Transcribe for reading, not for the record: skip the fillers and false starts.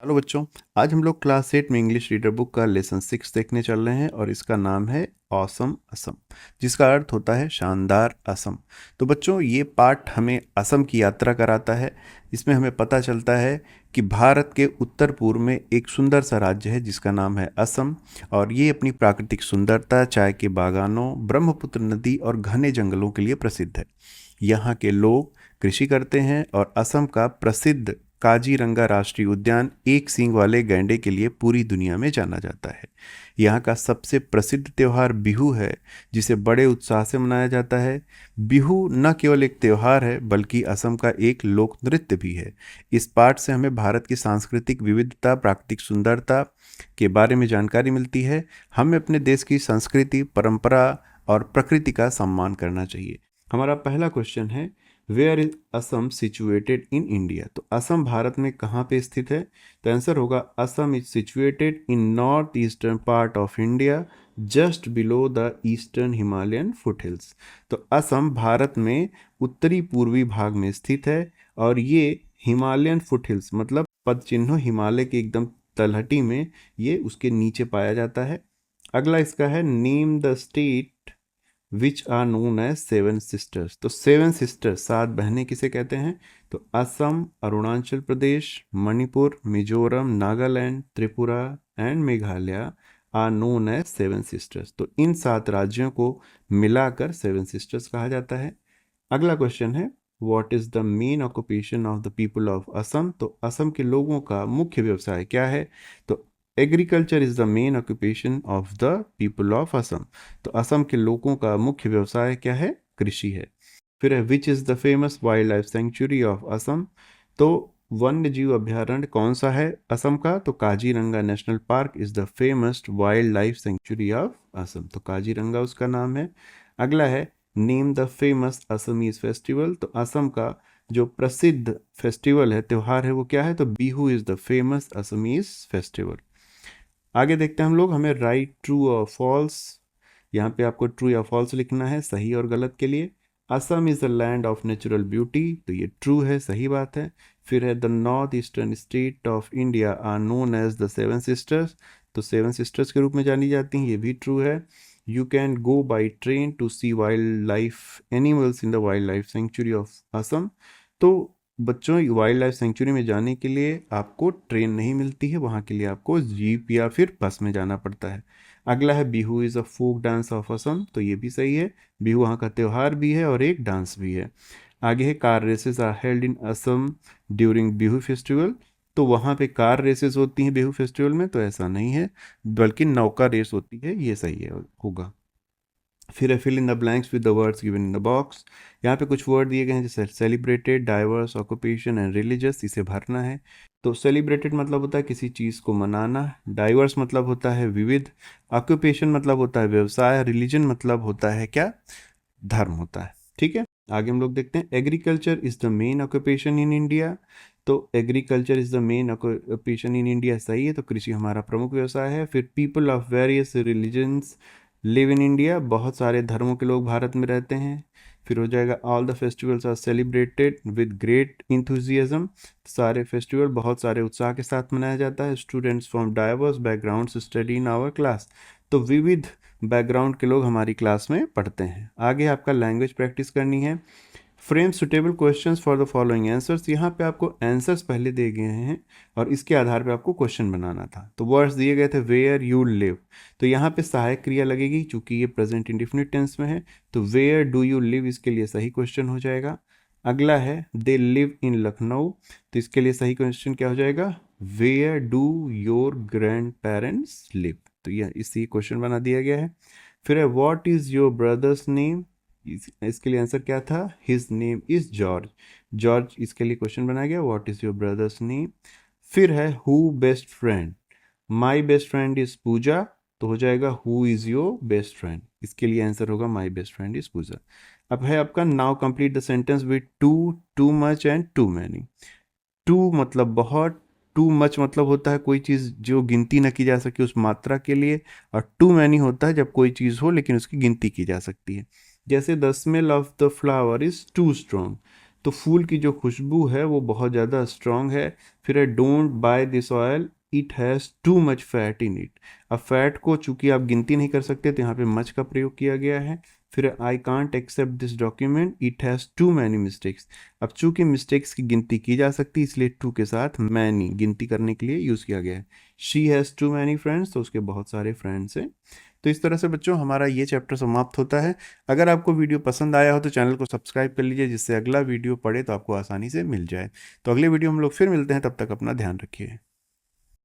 Hello बच्चों। आज हम लोग क्लास 8 में इंग्लिश रीडर बुक का लेसन 6 देखने चल रहे हैं और इसका नाम है ऑसम असम, जिसका अर्थ होता है शानदार असम। तो बच्चों, ये पाठ हमें असम की यात्रा कराता है। इसमें हमें पता चलता है कि भारत के उत्तर पूर्व में एक सुंदर सा राज्य है जिसका नाम है असम, और ये अपनी प्राकृतिक सुंदरता, चाय के बागानों, ब्रह्मपुत्र नदी और घने जंगलों के लिए प्रसिद्ध है। यहाँ के लोग कृषि करते हैं और असम का प्रसिद्ध काजीरंगा राष्ट्रीय उद्यान एक सींग वाले गैंडे के लिए पूरी दुनिया में जाना जाता है। यहाँ का सबसे प्रसिद्ध त्यौहार बिहू है, जिसे बड़े उत्साह से मनाया जाता है। बिहू न केवल एक त्यौहार है बल्कि असम का एक लोक नृत्य भी है। इस पाठ से हमें भारत की सांस्कृतिक विविधता, प्राकृतिक सुंदरता के बारे में जानकारी मिलती है। हमें अपने देश की संस्कृति, परंपरा और प्रकृति का सम्मान करना चाहिए। हमारा पहला क्वेश्चन है, where is Assam situated in India. तो असम भारत में कहाँ पे स्थित है? तो आंसर होगा Assam is situated in north eastern part of India, just below the eastern Himalayan foothills. तो असम भारत में उत्तरी पूर्वी भाग में स्थित है और ये हिमालयन फुटहिल्स मतलब पद चिन्हों हिमालय के एकदम तलहटी में ये उसके नीचे पाया जाता है। अगला इसका है, name the state which are known as seven sisters. तो सेवन सिस्टर्स, सात बहनें किसे कहते हैं? तो Assam, Arunachal Pradesh, Manipur, Mizoram, Nagaland, Tripura and Meghalaya are known as seven sisters. तो इन 7 राज्यों को मिलाकर सेवन सिस्टर्स कहा जाता है। अगला क्वेश्चन है, what is the main occupation of the people of Assam. तो असम के लोगों का मुख्य व्यवसाय क्या है? तो agriculture is the main occupation of the people of Assam. तो असम के लोगों का मुख्य व्यवसाय क्या है? कृषि है। फिर है, which is the famous wild life sanctuary of Assam. तो वन्य जीव अभ्यारण्य कौन सा है असम का? तो Kaziranga national park is the famous wild life sanctuary of Assam. तो काजीरंगा उसका नाम है। अगला है, name the famous Assamese festival. तो असम का जो प्रसिद्ध फेस्टिवल है, त्योहार है, वो क्या है? तो Bihu is the famous Assamese festival. आगे देखते हैं हम लोग, हमें राइट ट्रू और फॉल्स। यहाँ पे आपको ट्रू या फॉल्स लिखना है, सही और गलत के लिए। Assam is the land of natural beauty. तो ये ट्रू है, सही बात है। फिर है, the north eastern state of India are known as the seven sisters. तो सेवन सिस्टर्स के रूप में जानी जाती हैं, ये भी ट्रू है। You can go by train to see wildlife animals in the wildlife sanctuary of Assam. तो बच्चों, वाइल्ड लाइफ सेंचुरी में जाने के लिए आपको ट्रेन नहीं मिलती है, वहाँ के लिए आपको जीप या फिर बस में जाना पड़ता है। अगला है, Bihu is a folk dance of Assam. तो ये भी सही है, बिहू वहाँ का त्यौहार भी है और एक डांस भी है। आगे है, car races are held in Assam during Bihu festival. तो वहाँ पे कार रेसेस होती हैं बिहू फेस्टिवल में? तो ऐसा नहीं है, बल्कि नौका रेस होती है, ये सही है होगा। फिर है, fill in the blanks with the words given in the box. यहाँ पे कुछ वर्ड दिए गए हैं, जैसे celebrated, diverse, occupation and religious. इसे भरना है। तो सेलिब्रेटेड मतलब होता है किसी चीज़ को मनाना, डाइवर्स मतलब होता है विविध, ऑक्यूपेशन मतलब होता है व्यवसाय, रिलीजन मतलब होता है क्या? धर्म होता है। ठीक है, आगे हम लोग देखते हैं, agriculture is the main occupation in India. तो agriculture is the main occupation in India, सही है। तो कृषि हमारा प्रमुख व्यवसाय है। फिर people of various religions live in India, बहुत सारे धर्मों के लोग भारत में रहते हैं। फिर हो जाएगा, all the festivals are celebrated with great enthusiasm. सारे फेस्टिवल बहुत सारे उत्साह के साथ मनाया जाता है। Students from diverse backgrounds study in our class. तो विविध बैकग्राउंड के लोग हमारी क्लास में पढ़ते हैं। आगे आपका लैंग्वेज प्रैक्टिस करनी है। Frame suitable questions for the following answers. यहाँ पे आपको आंसर्स पहले दिए गए हैं और इसके आधार पे आपको क्वेश्चन बनाना था। तो वर्ड्स दिए गए थे, वेयर यू लिव। तो यहाँ पे सहायक क्रिया लगेगी, चूंकि ये प्रेजेंट इंडेफिनिट टेंस में है। तो वेयर डू यू लिव, इसके लिए सही क्वेश्चन हो जाएगा। अगला है, दे लिव इन लखनऊ। तो इसके लिए सही क्वेश्चन क्या हो जाएगा? Where do your grandparents live. तो यह इसी क्वेश्चन बना दिया गया है। फिर है, what is your brother's name. इसके लिए आंसर क्या था? His name is George. George, इसके लिए क्वेश्चन बनाया गया, what is your brother's name. फिर है, who best friend. My best friend is Pooja. तो हो जाएगा, who is your best friend. इसके लिए आंसर होगा, my best friend is Pooja. अब है आपका, now complete the sentence with too, too much and too many. To मतलब बहुत, टू मच मतलब होता है कोई चीज़ जो गिनती न की जा सके उस मात्रा के लिए, और टू मैनी होता है जब कोई चीज़ हो लेकिन उसकी गिनती की जा सकती है। जैसे, the smell of the flower is too strong. तो फूल की जो खुशबू है वो बहुत ज़्यादा स्ट्रांग है। फिर है don't by this oil, it has too much fat in it. अब फैट को चूंकि आप गिनती नहीं कर सकते तो यहाँ पे मच का प्रयोग किया गया है। फिर I can't accept this document, it has too many mistakes. अब चूंकि मिस्टेक्स की गिनती की जा सकती है इसलिए टू के साथ मैनी गिनती करने के लिए यूज़ किया गया है। She has too many friends, तो उसके बहुत सारे फ्रेंड्स हैं। तो इस तरह से बच्चों हमारा ये चैप्टर समाप्त होता है। अगर आपको वीडियो पसंद आया हो तो चैनल को सब्सक्राइब कर लीजिए, जिससे अगला वीडियो पढ़े तो आपको आसानी से मिल जाए। तो अगले वीडियो हम लोग फिर मिलते हैं, तब तक अपना ध्यान रखिए।